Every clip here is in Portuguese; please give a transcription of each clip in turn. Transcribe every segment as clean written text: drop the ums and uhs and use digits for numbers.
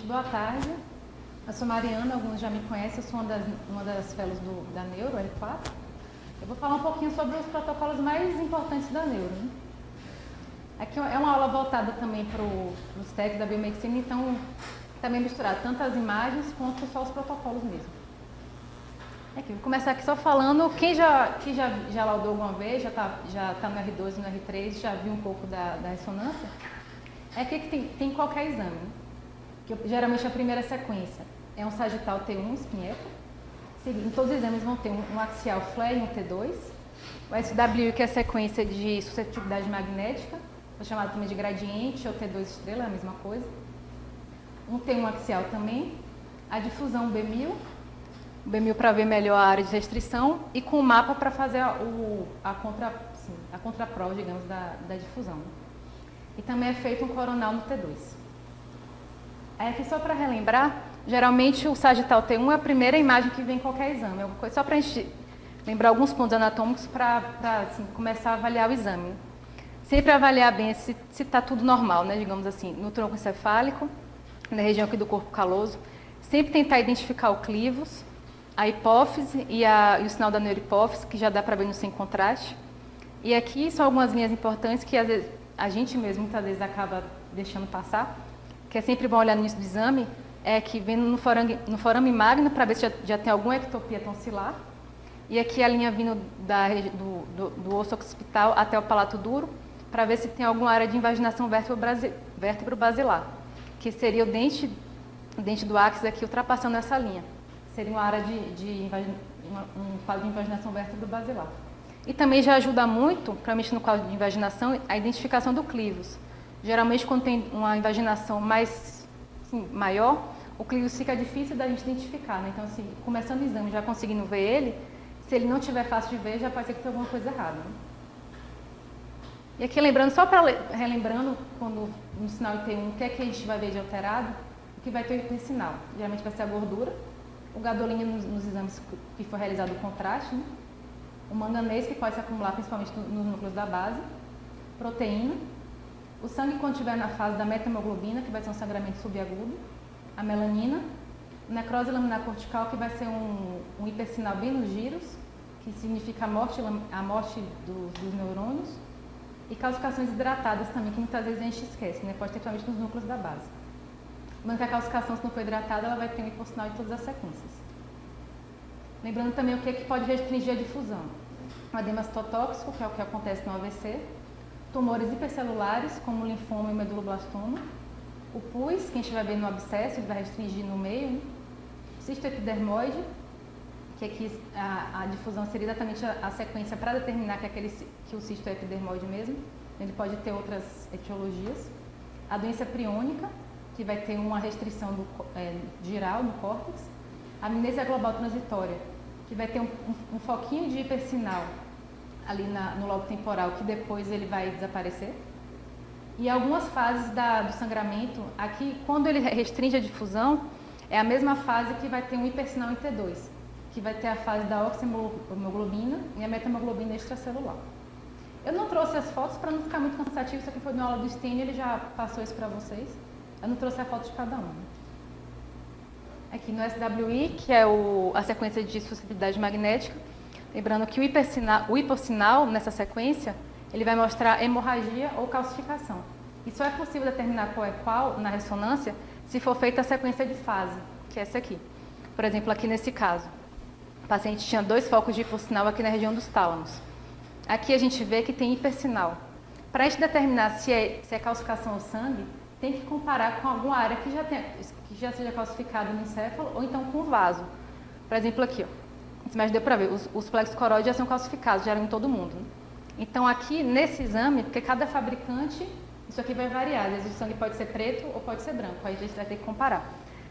Gente, boa tarde. Eu sou Mariana, alguns já me conhecem, eu sou uma das fellows da Neuro, R4. Eu vou falar um pouquinho sobre os protocolos mais importantes da Neuro. Né? Aqui é uma aula voltada também para os técnicos da biomedicina, então também misturar tanto as imagens quanto só os protocolos mesmo. Aqui, vou começar aqui só falando, quem já laudou alguma vez, já tá no R12 e no R3, já viu um pouco da ressonância, é que tem qualquer exame. Né? Que, geralmente a primeira sequência é um sagital T1, espinheco. Seguindo, todos os exames vão ter um axial flare e um T2. O SWI, que é a sequência de suscetibilidade magnética, é chamado também de gradiente ou T2 estrela, é a mesma coisa. Um T1 axial também. A difusão B1000. O B1000 para ver melhor a área de restrição e com o mapa para fazer a contraprova, digamos, da difusão. E também é feito um coronal no T2. Aí aqui só para relembrar, geralmente o sagital T1 é a primeira imagem que vem em qualquer exame. Só para a gente lembrar alguns pontos anatômicos para assim, começar a avaliar o exame. Sempre avaliar bem se está tudo normal, né, digamos assim, no tronco encefálico, na região aqui do corpo caloso. Sempre tentar identificar o clivos, a hipófise e o sinal da neurohipófise, que já dá para ver no sem contraste. E aqui são algumas linhas importantes que às vezes a gente mesmo muitas vezes acaba deixando passar, que é sempre bom olhar no início do exame, é que vendo no forame magno para ver se já tem alguma ectopia tonsilar. E aqui a linha vindo do osso occipital até o palato duro, para ver se tem alguma área de invaginação vértebro-basilar, que seria o dente do áxis aqui ultrapassando essa linha. Seria uma área um quadro de invaginação vértebro-basilar. E também já ajuda muito, para mexer no quadro de invaginação, a identificação do clivos. Geralmente, quando tem uma invaginação maior, o clivos fica difícil da gente identificar. Né? Então, assim, começando o exame, já conseguindo ver ele, se ele não tiver fácil de ver, já pode ser que tenha alguma coisa errada. Né? E aqui, lembrando, só para relembrando, quando no sinal T1, o que é que a gente vai ver de alterado, o que vai ter o hipersinal. Geralmente vai ser a gordura, o gadolinha nos exames que for realizado o contraste, né? O manganês, que pode se acumular principalmente nos núcleos da base, proteína, o sangue quando estiver na fase da metahemoglobina, que vai ser um sangramento subagudo, a melanina, necrose laminar cortical, que vai ser um hipersinal bem nos giros, que significa a morte dos neurônios, e calcificações hidratadas também, que muitas vezes a gente esquece, né? Pode ter principalmente nos núcleos da base. Lembrando que a calcificação, se não for hidratada, ela vai ter um hipossinal em todas as sequências. Lembrando também o que pode restringir a difusão. O edema citotóxico, que é o que acontece no AVC, tumores hipercelulares, como o linfoma e o meduloblastoma, o pus, que a gente vai ver no abscesso, ele vai restringir no meio, né? Cisto epidermoide, que aqui a difusão seria exatamente a sequência para determinar que o cisto é epidermoide mesmo, ele pode ter outras etiologias. A doença priônica, que vai ter uma restrição giral no córtex. A amnésia global transitória, que vai ter um foquinho de hipersinal ali no lobo temporal, que depois ele vai desaparecer. E algumas fases do sangramento, aqui, quando ele restringe a difusão, é a mesma fase que vai ter um hipersinal em T2, que vai ter a fase da oxihemoglobina e a metahemoglobina extracelular. Eu não trouxe as fotos para não ficar muito cansativo, isso aqui foi na aula do Stênio, ele já passou isso para vocês. Eu não trouxe a foto de cada um. Aqui no SWI, que é a sequência de suscetibilidade magnética, lembrando que o hipossinal, nessa sequência, ele vai mostrar hemorragia ou calcificação. E só é possível determinar qual é qual na ressonância se for feita a sequência de fase, que é essa aqui. Por exemplo, aqui nesse caso, o paciente tinha 2 focos de hipossinal aqui na região dos tálamos. Aqui a gente vê que tem hipersinal. Para a gente determinar se é calcificação ou sangue, tem que comparar com alguma área que já seja calcificada no encéfalo ou então com o vaso. Por exemplo, aqui, ó. Mas deu para ver, os plexos coróides já são calcificados, já eram em todo mundo. Né? Então, aqui, nesse exame, porque cada fabricante, isso aqui vai variar. Às vezes o sangue pode ser preto ou pode ser branco, aí a gente vai ter que comparar.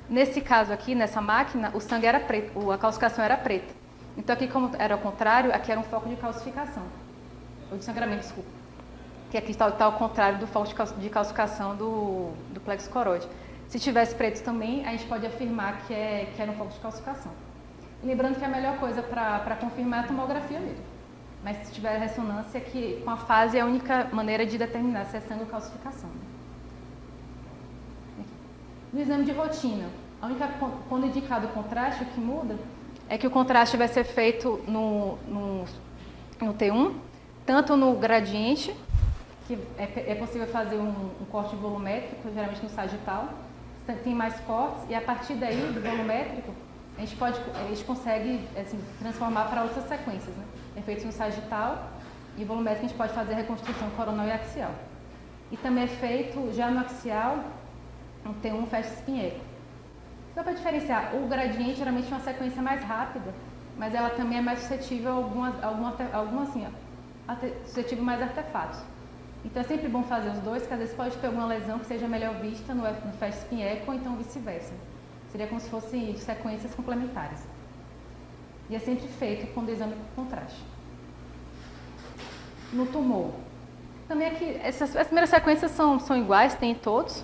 Nesse caso aqui, nessa máquina, o sangue era preto, a calcificação era preta. Então, aqui, como era ao contrário, aqui era um foco de calcificação, ou de sangramento, desculpa. Que aqui está ao contrário do foco de calcificação do plexo coroide. Se tivesse preto também, a gente pode afirmar que era um foco de calcificação. E lembrando que a melhor coisa para confirmar é a tomografia mesmo. Mas se tiver ressonância, que com a fase é a única maneira de determinar se é sangue ou calcificação. No exame de rotina, quando indicado o contraste, o que muda é que o contraste vai ser feito no T1, tanto no gradiente, que é possível fazer um corte volumétrico, geralmente no sagital, tem mais cortes, e a partir daí, do volumétrico, a gente consegue assim, transformar para outras sequências, né? É feito no sagital e volumétrico a gente pode fazer a reconstrução coronal e axial. E também é feito já no axial, um T1 fecha espinheco. Só para diferenciar, o gradiente geralmente é uma sequência mais rápida, mas ela também é mais suscetível a suscetível mais artefatos. Então é sempre bom fazer os dois, que às vezes pode ter alguma lesão que seja melhor vista no fecha espinheco ou então vice-versa. Seria como se fossem sequências complementares. E é sempre feito quando o exame com contraste. No tumor. Também aqui, as primeiras sequências são iguais, tem em todos.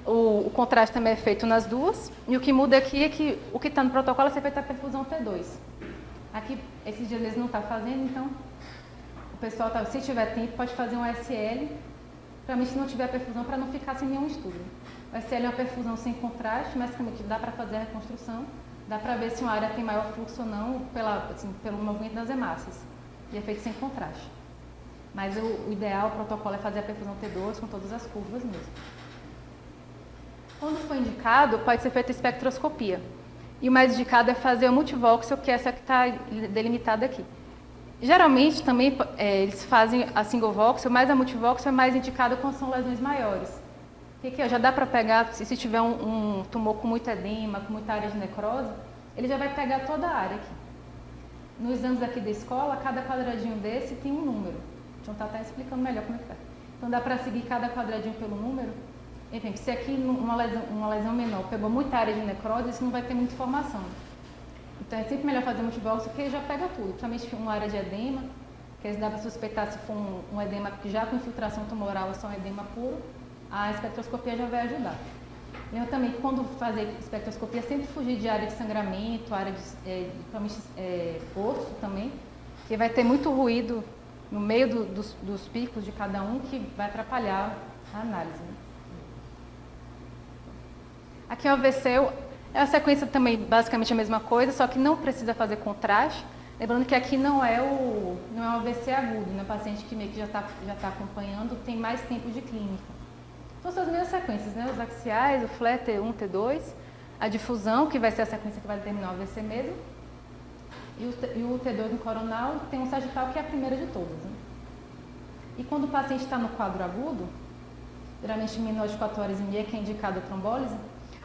O contraste também é feito nas duas. E o que muda aqui é que o que está no protocolo é ser feita a perfusão T2. Aqui, esses dias eles não estão fazendo, então o pessoal, se tiver tempo, pode fazer um SL, realmente se não tiver perfusão, para não ficar sem nenhum estudo. O SL é uma perfusão sem contraste, mas também dá para fazer a reconstrução, dá para ver se uma área tem maior fluxo ou não pelo movimento das hemácias. E é feito sem contraste. Mas o ideal, o protocolo é fazer a perfusão T2 com todas as curvas mesmo. Quando for indicado, pode ser feita espectroscopia. E o mais indicado é fazer o multivoxel, que é essa que está delimitada aqui. Geralmente também eles fazem a single voxel, mas a multivoxel é mais indicada quando são lesões maiores. Que já dá para pegar, se tiver um tumor com muito edema, com muita área de necrose, ele já vai pegar toda a área aqui. Nos exames aqui da escola, cada quadradinho desse tem um número. Então está até explicando melhor como é que tá. Então dá para seguir cada quadradinho pelo número. Enfim, se aqui uma lesão menor pegou muita área de necrose, isso não vai ter muita informação. Então é sempre melhor fazer multivoxel, porque já pega tudo, principalmente uma área de edema, que dá para suspeitar se for um edema que já com infiltração tumoral é só um edema puro, a espectroscopia já vai ajudar. Eu também, quando fazer espectroscopia, sempre fugir de área de sangramento, área de osso também, que vai ter muito ruído no meio dos picos de cada um, que vai atrapalhar a análise. Né? Aqui é o AVC, é a sequência também basicamente a mesma coisa, só que não precisa fazer contraste. Lembrando que aqui não é o AVC agudo, né? O paciente que meio que já está acompanhando tem mais tempo de clínica. Então são as mesmas sequências, né? Os axiais, o FLE T1, T2, a difusão, que vai ser a sequência que vai determinar o AVC mesmo, e o T2 no coronal tem um sagital que é a primeira de todas. Né? E quando o paciente está no quadro agudo, geralmente menor de 4 horas e meia, que é indicado a trombólise,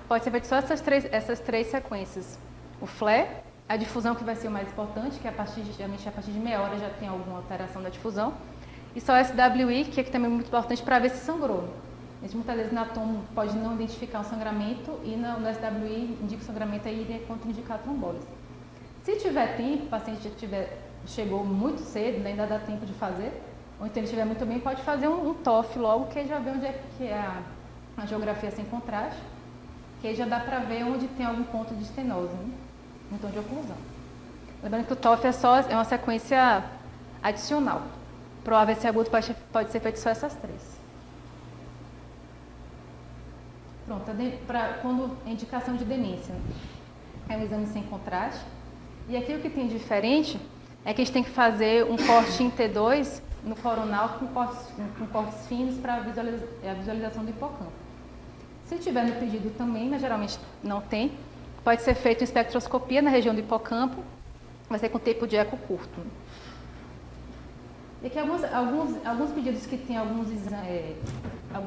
pode ser feito só essas três sequências. O FLE, a difusão que vai ser o mais importante, que geralmente a partir de meia hora já tem alguma alteração da difusão, e só o SWI, que é também muito importante para ver se sangrou. Muitas vezes na tomo pode não identificar um sangramento e no SWI indica o sangramento e iria contraindicar a trombólise. Se tiver tempo, o paciente chegou muito cedo, ainda dá tempo de fazer, ou então ele estiver muito bem, pode fazer um TOF logo, que aí já vê onde é que é a geografia sem contraste, que aí já dá para ver onde tem algum ponto de estenose, né? Então de oclusão. Lembrando que o TOF é uma sequência adicional. Para o AVC agudo pode ser feito só essas três. Pronto, quando a indicação de demência, né? É um exame sem contraste. E aqui o que tem diferente é que a gente tem que fazer um corte em T2 no coronal com cortes finos para a visualização do hipocampo. Se tiver no pedido também, mas geralmente não tem, pode ser feito espectroscopia na região do hipocampo, vai ser com tempo de eco curto. E aqui alguns pedidos que tem algumas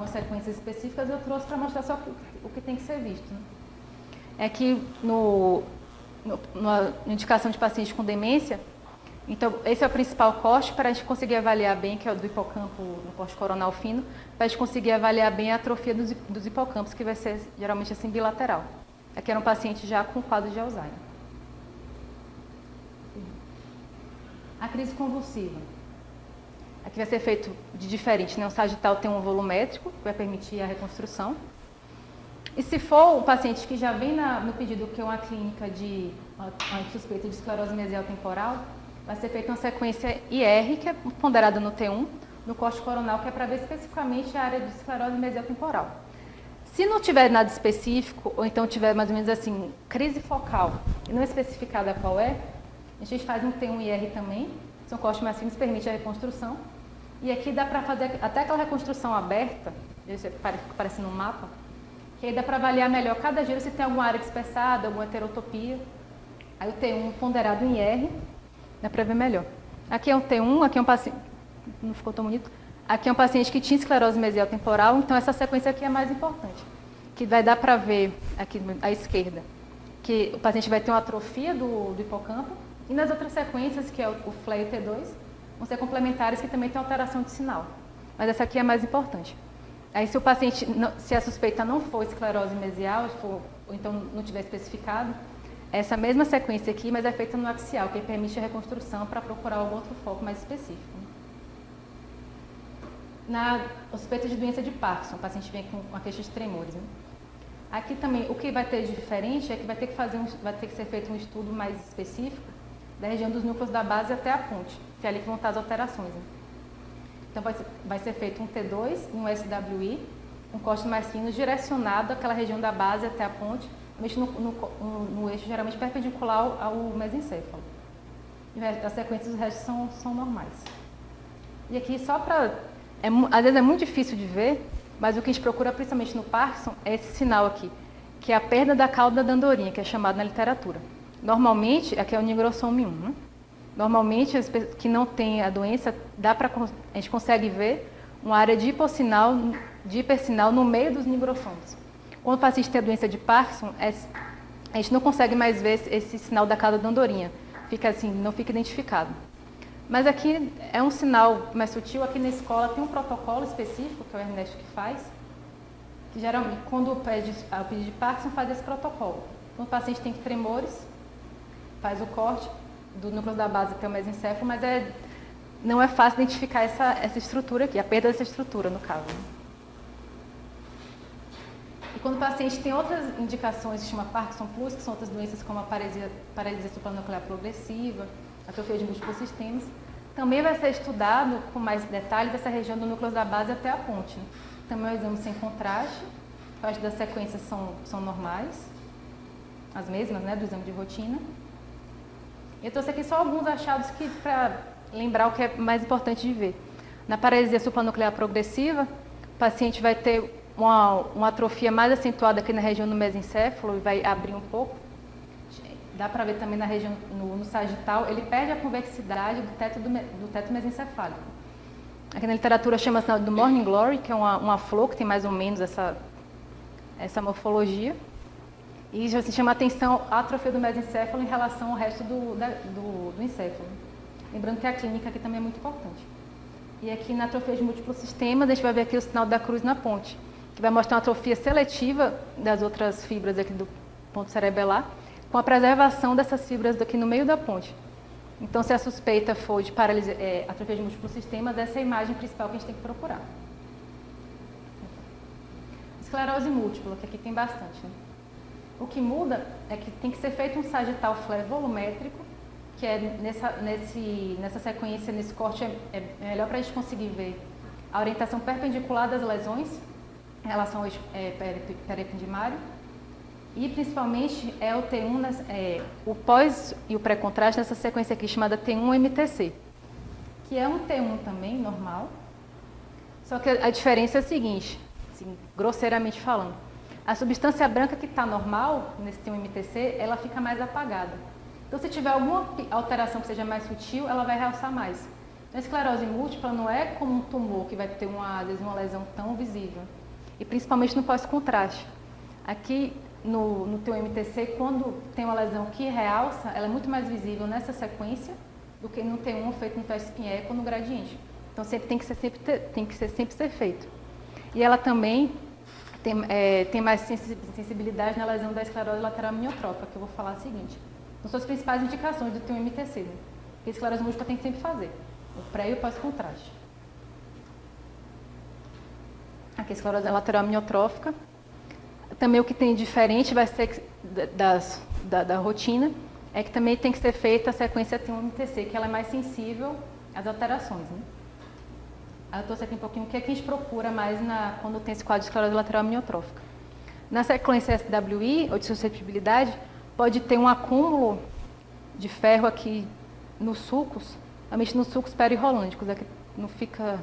sequências específicas eu trouxe para mostrar só o que tem que ser visto. Né? É que na indicação de paciente com demência, então esse é o principal corte para a gente conseguir avaliar bem, que é o do hipocampo no corte coronal fino, para a gente conseguir avaliar bem a atrofia dos hipocampos, que vai ser geralmente assim bilateral. Aqui era um paciente já com quadro de Alzheimer. A crise convulsiva. Aqui vai ser feito de diferente, né? O sagital tem um volumétrico, que vai permitir a reconstrução. E se for o paciente que já vem no pedido, que é uma clínica de suspeita de esclerose mesial temporal, vai ser feita uma sequência IR, que é ponderada no T1, no corte coronal, que é para ver especificamente a área de esclerose mesial temporal. Se não tiver nada específico, ou então tiver mais ou menos assim, crise focal, e não é especificada qual é, a gente faz um T1IR também, são cortes mais finos, permite a reconstrução. E aqui dá para fazer até aquela reconstrução aberta, parecendo um mapa, que aí dá para avaliar melhor cada giro se tem alguma área dispersada, alguma heterotopia. Aí o T1 ponderado em R, dá para ver melhor. Aqui é um T1, aqui é um paciente, não ficou tão bonito, aqui é um paciente que tinha esclerose mesial temporal, então essa sequência aqui é mais importante, que vai dar para ver aqui à esquerda, que o paciente vai ter uma atrofia do hipocampo, e nas outras sequências, que é o FLE e o T2, vão ser complementares que também tem alteração de sinal. Mas essa aqui é mais importante. Aí se o paciente, se a suspeita não for esclerose mesial, ou então não tiver especificado, essa mesma sequência aqui, mas é feita no axial, que permite a reconstrução para procurar algum outro foco mais específico. Na suspeita de doença de Parkinson, o paciente vem com uma queixa de tremores. Né? Aqui também, o que vai ter de diferente é que vai ter que ser feito um estudo mais específico da região dos núcleos da base até a ponte, que é ali que vão estar as alterações. Né? Então vai ser feito um T2 e um SWI, um corte mais fino direcionado àquela região da base até a ponte, no eixo geralmente perpendicular ao mesencéfalo. E as sequências dos restos são normais. E aqui só para... às vezes é muito difícil de ver, mas o que a gente procura principalmente no Parkinson é esse sinal aqui, que é a perda da cauda da andorinha, que é chamado na literatura. Normalmente, aqui é o nigrossome 1, né? Normalmente, as pessoas que não têm a doença, a gente consegue ver uma área de hipersinal no meio dos nigrossomos. Quando o paciente tem a doença de Parkinson, a gente não consegue mais ver esse sinal da cauda da andorinha. Fica assim, não fica identificado. Mas aqui é um sinal mais sutil. Aqui na escola tem um protocolo específico, que é o Ernesto que faz, que geralmente, quando pede de Parkinson, faz esse protocolo. Quando o paciente tem tremores, faz o corte do núcleo da base até o mesencéfalo, mas não é fácil identificar essa estrutura aqui, a perda dessa estrutura, no caso. E quando o paciente tem outras indicações, que se chama Parkinson Plus, que são outras doenças como a paralisia supranuclear progressiva, atrofia de múltiplos sistemas, também vai ser estudado com mais detalhes essa região do núcleo da base até a ponte. Né? Também é um exame sem contraste, o resto das sequências são normais, as mesmas, né, do exame de rotina. Eu trouxe aqui só alguns achados para lembrar o que é mais importante de ver. Na paralisia supranuclear progressiva, o paciente vai ter uma atrofia mais acentuada aqui na região do mesencéfalo e vai abrir um pouco. Dá para ver também na região, no sagital, ele perde a convexidade do teto mesencefálico. Aqui na literatura chama-se do Morning Glory, que é uma flor que tem mais ou menos essa morfologia. E já se chama a atenção a atrofia do mesencéfalo em relação ao resto do encéfalo. Lembrando que a clínica aqui também é muito importante. E aqui na atrofia de múltiplos sistemas, a gente vai ver aqui o sinal da cruz na ponte, que vai mostrar uma atrofia seletiva das outras fibras aqui do ponto cerebelar, com a preservação dessas fibras aqui no meio da ponte. Então, se a suspeita for de paralisia, atrofia de múltiplos sistemas, essa é a imagem principal que a gente tem que procurar. Esclerose múltipla, que aqui tem bastante. Né? O que muda é que tem que ser feito um sagital flare volumétrico, que é nessa sequência, nesse corte, é melhor para a gente conseguir ver a orientação perpendicular das lesões em relação ao eixo peripendimário. E principalmente é o T1, o pós e o pré-contraste nessa sequência aqui chamada T1-MTC, que é um T1 também, normal, só que a diferença é a seguinte, assim, grosseiramente falando. A substância branca que está normal, nesse T1-MTC, ela fica mais apagada. Então, se tiver alguma alteração que seja mais sutil, ela vai realçar mais. Então, a esclerose múltipla não é como um tumor que vai ter, às vezes, uma lesão tão visível. E principalmente no pós-contraste. Aqui, no T1-MTC, quando tem uma lesão que realça, ela é muito mais visível nessa sequência do que no T1 feito no teste spin-echo ou no gradiente. Então, tem que sempre ser feito. E ela também tem mais sensibilidade na lesão da esclerose lateral amniotrófica, que eu vou falar o seguinte. Então, são as principais indicações do T1-MTC, né? Que a esclerose múltipla tem que sempre fazer, o pré e o pós-contraste. Aqui a esclerose lateral amniotrófica. Também o que tem diferente vai ser da rotina, é que também tem que ser feita a sequência T1-MTC, que ela é mais sensível às alterações, né? Aí eu trouxe aqui um pouquinho o que a gente procura mais quando tem esse quadro de esclerose lateral amniotrófica. Na sequência SWI, ou de suscetibilidade, pode ter um acúmulo de ferro aqui nos sulcos, realmente nos sulcos perirrolânticos. Aqui não fica,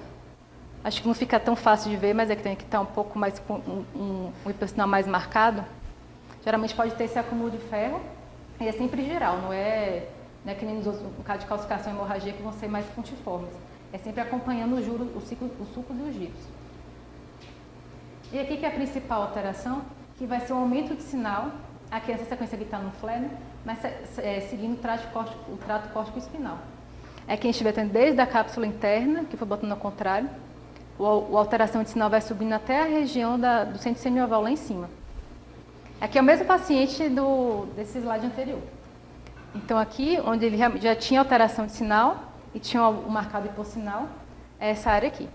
acho que não fica tão fácil de ver, mas é que tem que estar um pouco mais com um hipersinal mais marcado. Geralmente pode ter esse acúmulo de ferro, e é sempre geral, não é que nem no caso de calcificação e hemorragia, que vão ser mais pontiformes. É sempre acompanhando os sulcos e os giros. E aqui que é a principal alteração, que vai ser o aumento de sinal. Aqui essa sequência aqui está no flare, mas seguindo o trato córtico-espinal. É que a gente vai tendo desde a cápsula interna, que foi botando ao contrário, a alteração de sinal vai subindo até a região do centro semioval lá em cima. Aqui é o mesmo paciente desse slide anterior. Então aqui, onde ele já tinha alteração de sinal e tinha o marcado hipossinal, é essa área aqui.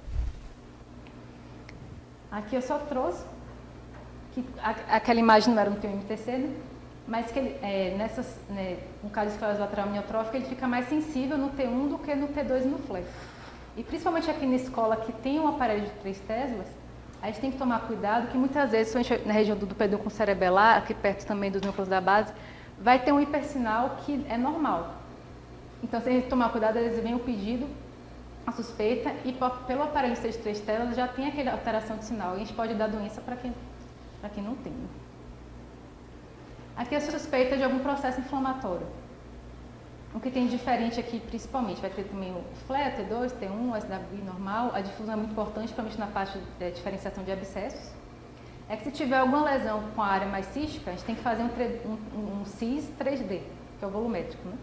Aqui eu só trouxe, que aquela imagem não era no TMTC, né? Mas que no caso de esclerose lateral amiotrófica, ele fica mais sensível no T1 do que no T2 e no FLE. E principalmente aqui na escola que tem um aparelho de 3 teslas, a gente tem que tomar cuidado que muitas vezes, na região do pedúnculo cerebelar, aqui perto também dos núcleos da base, vai ter um hipersinal que é normal. Então, se a gente tomar cuidado, eles veem o pedido, a suspeita, e pelo aparelho de 3 teslas já tem aquela alteração de sinal. E a gente pode dar doença para quem não tem. Aqui é suspeita de algum processo inflamatório. O que tem de diferente aqui, principalmente, vai ter também o FLE, T2, T1, o SWI normal. A difusão é muito importante, principalmente na parte de diferenciação de abscessos. É que se tiver alguma lesão com a área mais cística, a gente tem que fazer um CIS 3D, que é o volumétrico, né?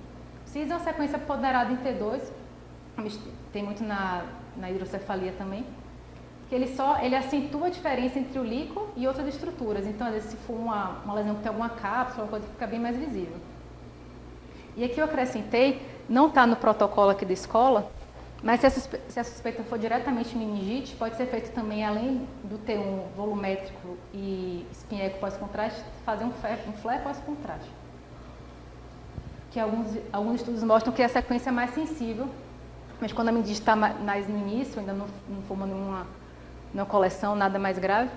O CIS é uma sequência ponderada em T2, tem muito na hidrocefalia também, que ele acentua a diferença entre o líquido e outras estruturas. Então, às vezes, se for uma lesão que tem alguma cápsula, uma coisa que fica bem mais visível. E aqui eu acrescentei, não está no protocolo aqui da escola, mas se a suspeita for diretamente meningite, pode ser feito também, além do T1 volumétrico e espinheco pós-contraste, fazer um FLE pós-contraste. Que alguns estudos mostram que a sequência é mais sensível, mas quando a meningite está mais no início, ainda não formou nenhuma coleção, nada mais grave.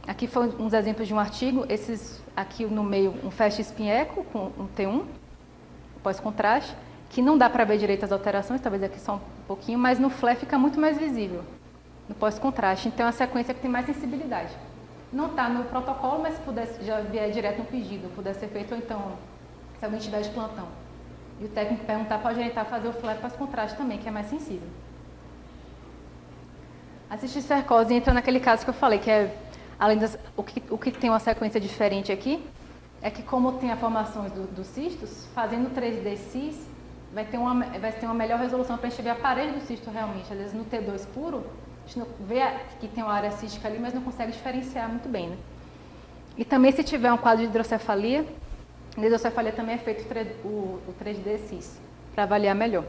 Aqui foram uns exemplos de um artigo, esses aqui no meio, um FAST espinheco com um T1, pós-contraste, que não dá para ver direito as alterações, talvez aqui só um pouquinho, mas no FLE fica muito mais visível, no pós-contraste. Então, é a sequência que tem mais sensibilidade. Não está no protocolo, mas se pudesse, já vier direto no pedido, pudesse ser feito, ou então, se alguém tiver de plantão, e o técnico perguntar, pode orientar a fazer o FLE pós-contraste também, que é mais sensível. A cisticercose entra naquele caso que eu falei, que é, além o que tem uma sequência diferente aqui, é que como tem a formação dos cistos, fazendo 3D cis, vai ter uma melhor resolução para a gente ver a parede do cisto realmente. Às vezes no T2 puro, a gente não vê que tem uma área cística ali, mas não consegue diferenciar muito bem, né? E também se tiver um quadro de hidrocefalia, na hidrocefalia também é feito o 3D cis, para avaliar melhor.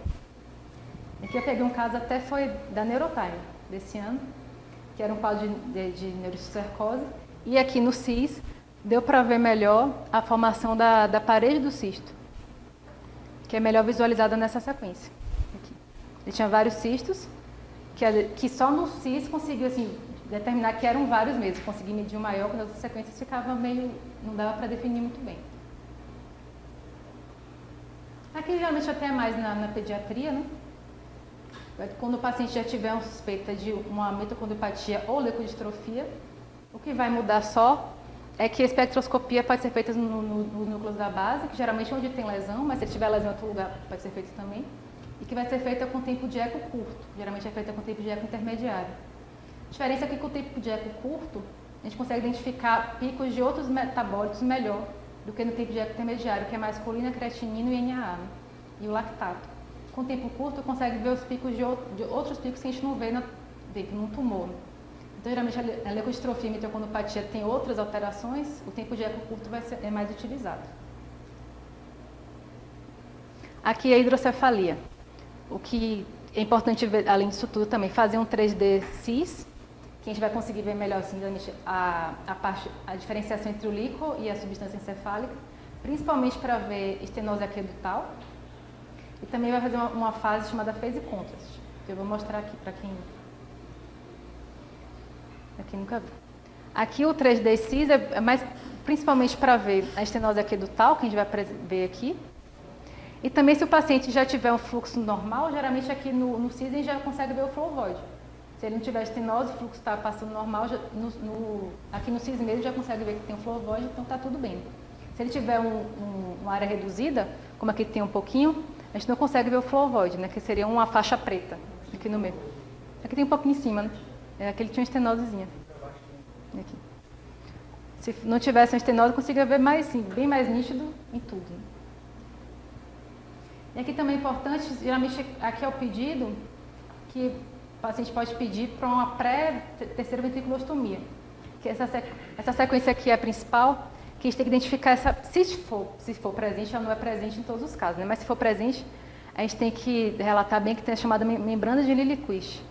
Aqui eu peguei um caso até foi da Neurotime, desse ano, que era um quadro de neurocicercose, e aqui no cis, deu para ver melhor a formação da parede do cisto, que é melhor visualizada nessa sequência. Aqui. Ele tinha vários cistos, que só no cis conseguiu assim, determinar que eram vários mesmo, consegui medir o maior, quando as outras sequências ficava meio, não dava para definir muito bem. Aqui geralmente até mais na pediatria, né? Quando o paciente já tiver uma suspeita de uma mitocondriopatia ou leucodistrofia, o que vai mudar só é que a espectroscopia pode ser feita nos núcleos da base, que geralmente é onde tem lesão, mas se tiver lesão em outro lugar pode ser feito também, e que vai ser feita com tempo de eco curto, geralmente é feita com tempo de eco intermediário. A diferença é que com o tempo de eco curto, a gente consegue identificar picos de outros metabólitos melhor do que no tempo de eco intermediário, que é mais colina, creatinina e NAA, né? E o lactato. Com tempo curto, consegue ver os picos de outros picos que a gente não vê num tumor. Então, geralmente, a leucodistrofia e mitocondriopatia tem outras alterações, o tempo de eco curto é mais utilizado. Aqui é a hidrocefalia. O que é importante ver, além disso tudo, também fazer um 3D cis, que a gente vai conseguir ver melhor assim, a diferenciação entre o líquido e a substância encefálica, principalmente para ver estenose aquedutal. E também vai fazer uma fase chamada phase contrast, que eu vou mostrar aqui para quem nunca viu. Aqui o 3D CIS é mais principalmente para ver a estenose aquedutal, que a gente vai ver aqui. E também se o paciente já tiver um fluxo normal, geralmente aqui no CIS a gente já consegue ver o flow void. Se ele não tiver estenose, o fluxo está passando normal, aqui no CIS mesmo já consegue ver que tem um flow void, então está tudo bem. Se ele tiver uma área reduzida, como aqui tem um pouquinho, a gente não consegue ver o flow void, né, que seria uma faixa preta aqui no meio. Aqui tem um pouquinho em cima, né? Aqui ele tinha uma estenosezinha. Aqui. Se não tivesse uma estenose, conseguia ver mais, sim, bem mais nítido em tudo. Né? E aqui também é importante, geralmente aqui é o pedido que o paciente pode pedir para uma pré-terceira ventriculostomia. Que essa sequência aqui é a principal, que a gente tem que identificar se for presente, ela não é presente em todos os casos, né? Mas se for presente, a gente tem que relatar bem que tem a chamada membrana de Lilliquist,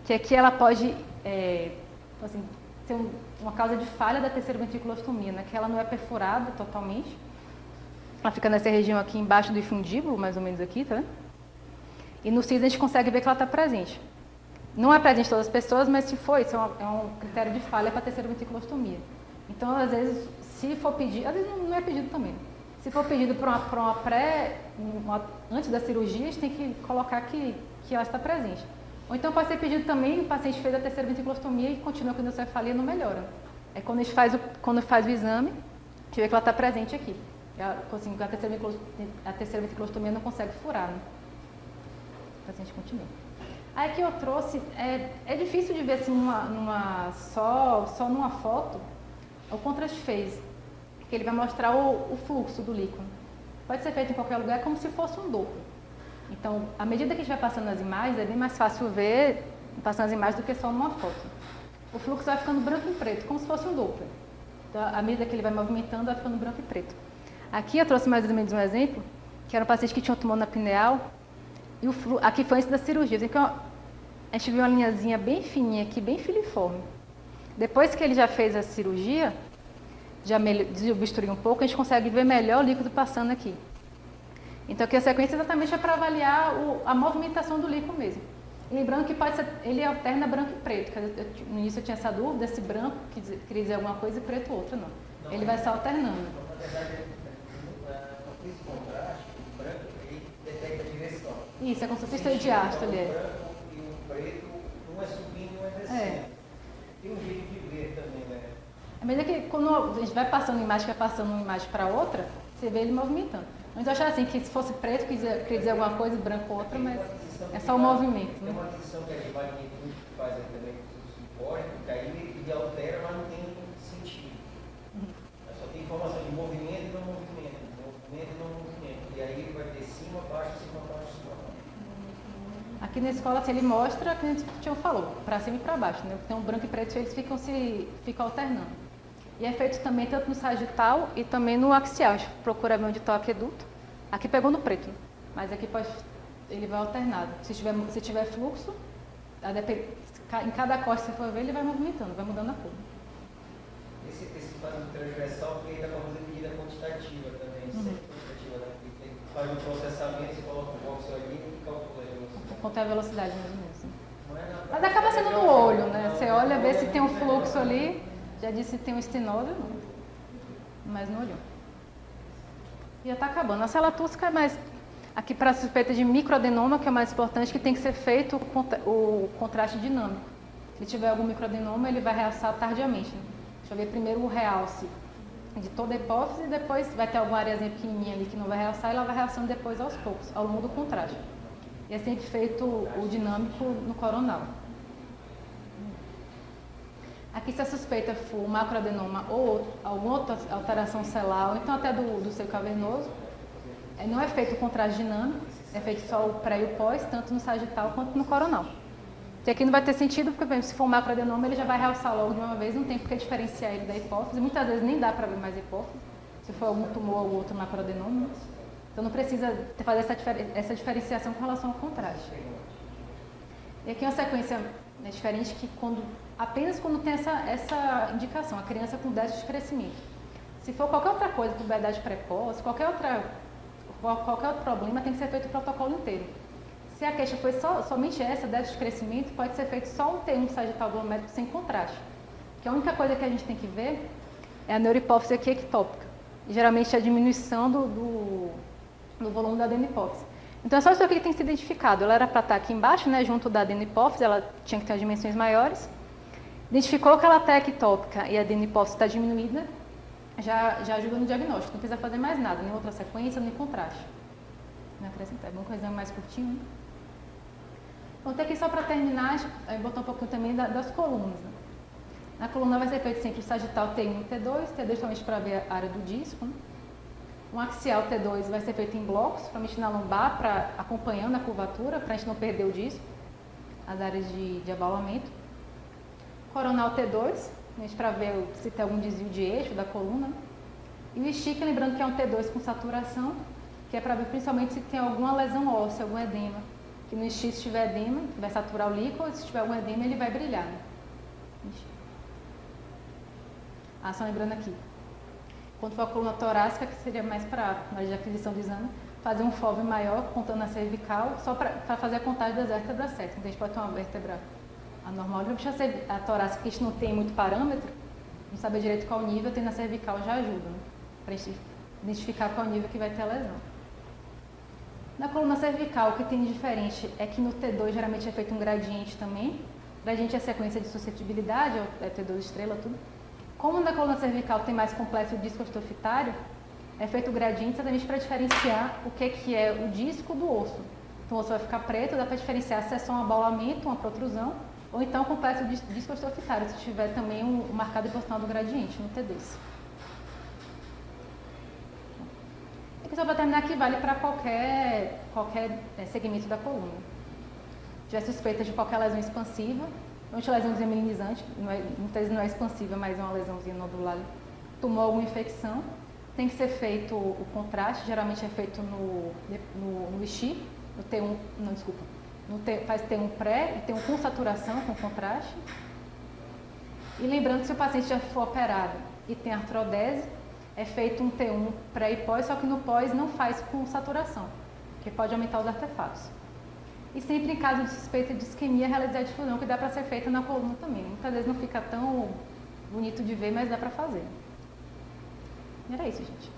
que aqui ela pode assim, ter uma causa de falha da terceira ventriculostomia, né? Que ela não é perfurada totalmente. Ela fica nessa região aqui embaixo do infundíbulo, mais ou menos aqui, tá? E no CIS a gente consegue ver que ela está presente. Não é presente em todas as pessoas, mas se for, isso é um critério de falha para a terceira ventriculostomia. Então, às vezes, se for pedido, às vezes não é pedido também. Se for pedido para uma antes da cirurgia, a gente tem que colocar que ela está presente. Ou então pode ser pedido também, o paciente fez a terceira ventriculostomia e continua com hidrocefalia e não melhora. É quando a gente faz o exame, a gente vê que ela está presente aqui. Assim, a terceira ventriculostomia não consegue furar, né? O paciente continua. Aí aqui eu trouxe, é difícil de ver assim, só numa foto, o contrast phase, que ele vai mostrar o fluxo do líquido. Pode ser feito em qualquer lugar, como se fosse um Doppler. Então, à medida que a gente vai passando as imagens, é bem mais fácil ver passando as imagens do que só numa foto. O fluxo vai ficando branco e preto, como se fosse um Doppler. Então, à medida que ele vai movimentando, vai ficando branco e preto. Aqui eu trouxe mais ou menos um exemplo, que era um paciente que tinha um tumor na pineal, e aqui foi antes da cirurgia. Então, a gente viu uma linhazinha bem fininha aqui, bem filiforme. Depois que ele já fez a cirurgia, já desobstruiu um pouco, a gente consegue ver melhor o líquido passando aqui. Então aqui a sequência exatamente é para avaliar a movimentação do líquido mesmo. E lembrando que ele alterna branco e preto. No início eu tinha essa dúvida se branco queria dizer alguma coisa e preto outra, não. Ele vai só alternando. Na verdade, no esse contraste, o branco ele detecta a direção. Isso, é como se fosse esteira de ástole. O branco e o preto, um é subindo e um é descendo. Tem um jeito de ver também, né? À medida que quando a gente vai passando imagem, uma imagem para outra, você vê ele movimentando. Mas eu achava assim que se fosse preto, queria dizer alguma coisa, branco outra, mas é só o movimento. Tem uma aquisição que a gente faz aqui também com o suporte, que aí ele altera, mas não tem sentido. Só tem informação de movimento e não movimento, movimento e não movimento. E aí ele vai ter cima, baixo, cima, baixo, cima, baixo. Aqui na escola assim, ele mostra o que a gente falou, para cima e para baixo, né? Então branco e preto eles ficam alternando. E é feito também tanto no sagital e também no axial. A gente procura ver onde está o aqueduto. Aqui pegou no preto, mas aqui ele vai alternado. Se tiver fluxo, em cada corte que você for ver, ele vai movimentando, vai mudando a cor. Esse padrão transversal foi da famosa medida quantitativa também, quantitativa, né? Ele faz um processamento, você coloca um voxel ali e calcula a velocidade. Conta a velocidade mais ou menos. Mas acaba sendo no olho, né? Você olha, vê se tem um fluxo ali, já disse se tem um estenose ou não. Mas não olhou. E já está acabando. A célula túrcica é mais... Aqui para a suspeita de microadenoma, que é o mais importante, que tem que ser feito o contraste dinâmico. Se tiver algum microadenoma, ele vai realçar tardiamente. Né? Deixa eu ver primeiro o realce de toda a hipófise e depois vai ter alguma areazinha pequenininha ali que não vai realçar e ela vai realçando depois aos poucos, ao longo do contraste. E é sempre feito o dinâmico no coronal. Aqui se a suspeita for macroadenoma ou alguma outra alteração celular, ou então até do seio cavernoso, não é feito o contraste dinâmico, é feito só o pré e o pós, tanto no sagital quanto no coronal. E aqui não vai ter sentido, porque, por exemplo, se for um macroadenoma, ele já vai realçar logo de uma vez, não tem por que diferenciar ele da hipófise. Muitas vezes nem dá para ver mais a hipófise, se for algum tumor ou outro macroadenoma. Então não precisa fazer essa diferenciação com relação ao contraste. E aqui é uma sequência diferente que apenas quando tem essa indicação, a criança com déficit de crescimento. Se for qualquer outra coisa, puberdade precoce, qualquer outro problema, tem que ser feito o protocolo inteiro. Se a queixa foi somente essa, déficit de crescimento, pode ser feito só um T1 sagital volumétrico sem contraste. que a única coisa que a gente tem que ver é a neurohipófise aqui ectópica. E, geralmente a diminuição do volume da adenopófise. Então é só isso aqui que tem que ser identificado. Ela era para estar aqui embaixo, né, junto da adenopófise, ela tinha que ter as dimensões maiores. Identificou que ela está ectópica e a adenopófise está diminuída, já ajuda no diagnóstico. Não precisa fazer mais nada, nem outra sequência, nem contraste. Não acrescentar, é bom que o exame mais curtinho, né? Vou ter aqui só para terminar, botar um pouquinho também das colunas. Né? Na coluna vai ser feito sempre o sagital T1 e T2, T2 somente para ver a área do disco. Né? Um axial T2 vai ser feito em blocos, somente na lombar, acompanhando a curvatura, para a gente não perder o disco, as áreas de abaulamento. Coronal T2, para ver se tem algum desvio de eixo da coluna. E o stick, lembrando que é um T2 com saturação, que é para ver principalmente se tem alguma lesão óssea, algum edema. Que no stick, se tiver edema, vai saturar o líquido, se tiver algum edema, ele vai brilhar. Né? Só lembrando aqui. Quando for a coluna torácica, que seria mais para na hora de aquisição do exame, fazer um FOV maior, contando a cervical, só para fazer a contagem das vértebras certas. Então, a gente pode ter uma vértebra anormal, não precisa ser a torácica, que a gente não tem muito parâmetro, não saber direito qual nível, tem na cervical já ajuda, né? Para a gente identificar qual nível que vai ter a lesão. Na coluna cervical, o que tem de diferente é que no T2 geralmente é feito um gradiente também. Gradiente é sequência de suscetibilidade, é T2 estrela, tudo. Como na coluna cervical tem mais complexo o disco osteofitário, é feito o gradiente exatamente para diferenciar o que é o disco do osso. Então o osso vai ficar preto, dá para diferenciar se é só um abaulamento, uma protrusão, ou então o complexo disco osteofitário, se tiver também um marcado em posição do gradiente no T2. Aqui só para terminar, que vale para qualquer segmento da coluna. Se tiver suspeita de qualquer lesão expansiva, uma lesãozinha melinizante, muitas vezes não é expansiva, mas é uma lesãozinha nodular, tomou alguma infecção, tem que ser feito o contraste, geralmente é feito no IXI, no T1, não, desculpa, faz T1 pré e T1 com saturação, com contraste. E lembrando que se o paciente já for operado e tem artrodese, é feito um T1 pré e pós, só que no pós não faz com saturação, porque pode aumentar os artefatos. E sempre em caso de suspeita de isquemia, realizar a difusão, que dá para ser feita na coluna também. Muitas vezes não fica tão bonito de ver, mas dá para fazer. E era isso, gente.